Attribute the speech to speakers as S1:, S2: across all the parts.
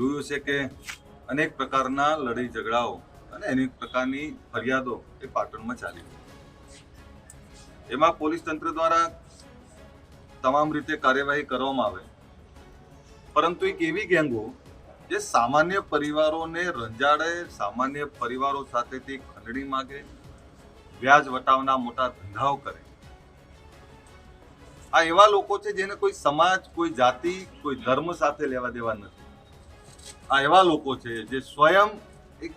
S1: જોયું છે કે અનેક પ્રકારના લડાઈ ઝઘડાઓ અને અનેક પ્રકારની ફરિયાદો એ પાટણમાં ચાલી રહી છે। એમાં પોલીસ તંત્ર દ્વારા તમામ રીતે કાર્યવાહી કરવામાં આવે, પરંતુ એક એવી ગેંગો જે સામાન્ય પરિવારોને રંજાડે, સામાન્ય પરિવારો સાથેથી ખંડણી માગે, વ્યાજ વટાવના મોટા ધંધાઓ કરે, આ એવા લોકો છે જેને કોઈ સમાજ, કોઈ જાતિ, કોઈ ધર્મ સાથે લેવા દેવા નથી। આ એવા લોકો છે જે સ્વયં એક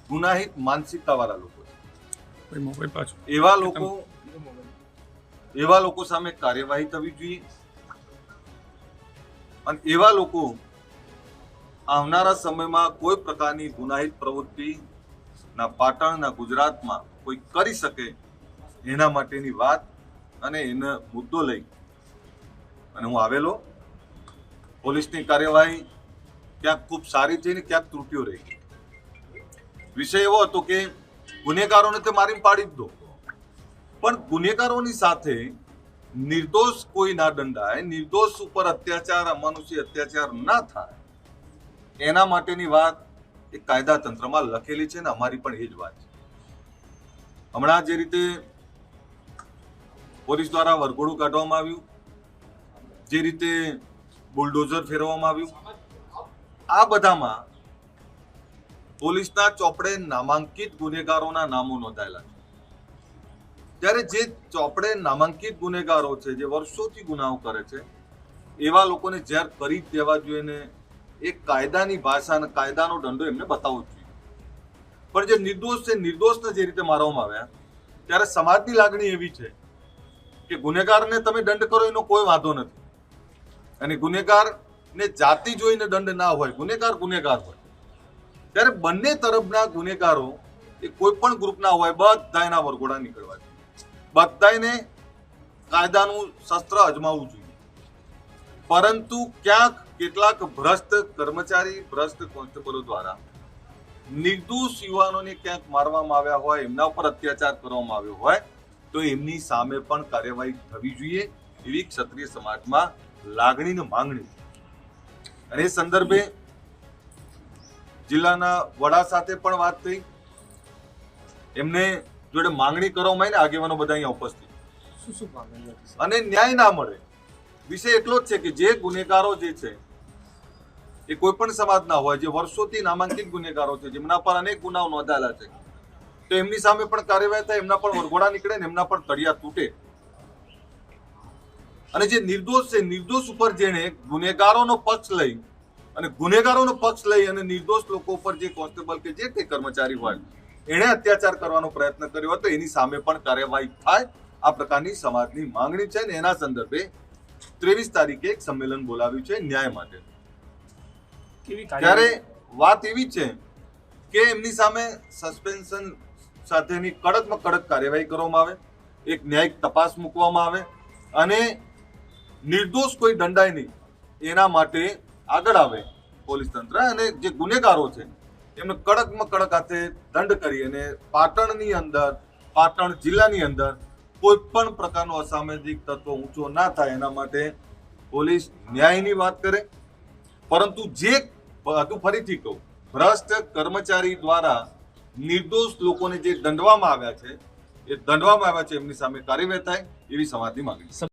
S1: ગુનાહિત માનસિકતા વાળા લોકો છે। એવા લોકો સામે કાર્યવાહી થવી જોઈએ અને એવા લોકો આવનારા સમયમાં કોઈ પ્રકારની ગુનાહિત પ્રવૃત્તિ ના પાટણના ગુજરાતમાં કોઈ કરી શકે એના માટેની વાત અને એનો મુદ્દો લઈ અને હું આવેલો। પોલીસની કાર્યવાહી ક્યાંક ખૂબ સારી થઈ ને ક્યાંક ત્રુટિઓ રહી। વિષય એવો હતો કે ગુનેગારોને તે મારીને પાડી જ દો, પણ ગુનેગારોની સાથે નિર્દોષ કોઈ ના દંડાય, નિર્દોષ ઉપર અત્યાચાર, અમાનુષી અત્યાચાર ના થાય, એના માટેની વાત એ કાયદા તંત્રમાં લખેલી છે ને અમારી પણ એ જ વાત છે। હમણાં જે રીતે પોલીસ દ્વારા વરઘોડું કાઢવામાં આવ્યું, જે રીતે બુલડોઝર ફેરવવામાં આવ્યું, આ બધામાં પોલીસના ચોપડે નામાંકિત ગુનેગારોના નામો નોંધાયેલા છે। ત્યારે જે ચોપડે નામાંકિત ગુનેગારો છે, જે વર્ષોથી ગુનાઓ કરે છે, એવા લોકોને જેર કરી જ દેવા જોઈએ ને એ કાયદાની ભાષા અને કાયદાનો દંડો એમને બતાવવો જોઈએ। પણ જે નિર્દોષ છે, નિર્દોષને જે રીતે મારવામાં આવ્યા, ત્યારે સમાજની લાગણી એવી છે કે ગુનેગારને તમે દંડ કરો એનો કોઈ વાંધો નથી, અને ગુનેગારને જાતિ જોઈને દંડ ના હોય, ગુનેગાર ગુનેગાર હોય। ત્યારે બંને તરફના ગુનેગારો એ કોઈ પણ ગ્રુપના હોય, બધા એના વરઘોડા નીકળવા જોઈએ, બધાને કાયદાનું શસ્ત્ર અજમાવવું જોઈએ। પરંતુ ક્યાંક કેટલાક ભ્રષ્ટ કર્મચારી, ભ્રષ્ટ કોન્સ્ટેબલો દ્વારા નિર્દોષ યુવાનોને ક્યાંક મારવામાં આવ્યા હોય, એમના ઉપર અત્યાચાર કરવામાં આવ્યો હોય, તો એમની સામે પણ કાર્યવાહી થવી જોઈએ એવી ક્ષત્રિય સમાજમાં લાગણી ને માંગણી છે। અને એ સંદર્ભે જિલ્લાના વડા સાથે પણ વાત થઈ, એમને જોડે માંગણી કરવામાં આવી ને આગેવાનો બધા અહીંયા ઉપસ્થિત, અને ન્યાય ના મળે વિષય એટલો જ છે કે જે ગુનેગારો જે છે એ કોઈ પણ સમાજના હોય, જે વર્ષોથી નામાંકિત ગુનેગારો છે, જેમના પર અનેક ગુનાઓ નોંધાયેલા છે, તો એમની સામે પણ કાર્યવાહી થાય, એમના પણ વરઘોડા નીકળે ને એમના પણ તળિયા તૂટે। અને જે નિર્દોષ છે, નિર્દોષ ઉપર જેને ગુનેગારોનો પક્ષ લઈ અને નિર્દોષ લોકો ઉપર જે કોન્સ્ટેબલ કે જે તે કર્મચારી હોય એણે અત્યાચાર કરવાનો પ્રયત્ન કર્યો હતો, એની સામે પણ કાર્યવાહી થાય, આ પ્રકારની સમાજની માંગણી છે। ને એના સંદર્ભે 23 તારીખે એક સંમેલન બોલાવ્યું છે ન્યાય માટે। ત્યારે વાત એવી છે કે એમની સામે સસ્પેન્શન સાથેની કડકમાં કડક કાર્યવાહી કરવામાં આવે, એક ન્યાયિક તપાસ મૂકવામાં આવે અને નિર્દોષ કોઈ દંડાય નહીં એના માટે આગળ આવે પોલીસ તંત્ર, અને જે ગુનેગારો છે એમને કડકમાં કડક હાથે દંડ કરી અને પાટણની અંદર, પાટણ જિલ્લાની અંદર કોઈ પણ પ્રકારનો અસામાજિક તત્વ ઊંચો ના થાય એના માટે પોલીસ ન્યાયની વાત કરે। પરંતુ જે હતું, ફરીથી કહું, ભ્રષ્ટ કર્મચારી દ્વારા નિર્દોષ લોકોને જે દંડવામાં આવ્યા છે, એ દંડવામાં આવ્યા છે, એમની સામે કાર્યવાહી થાય એવી સમાજની માંગણી છે।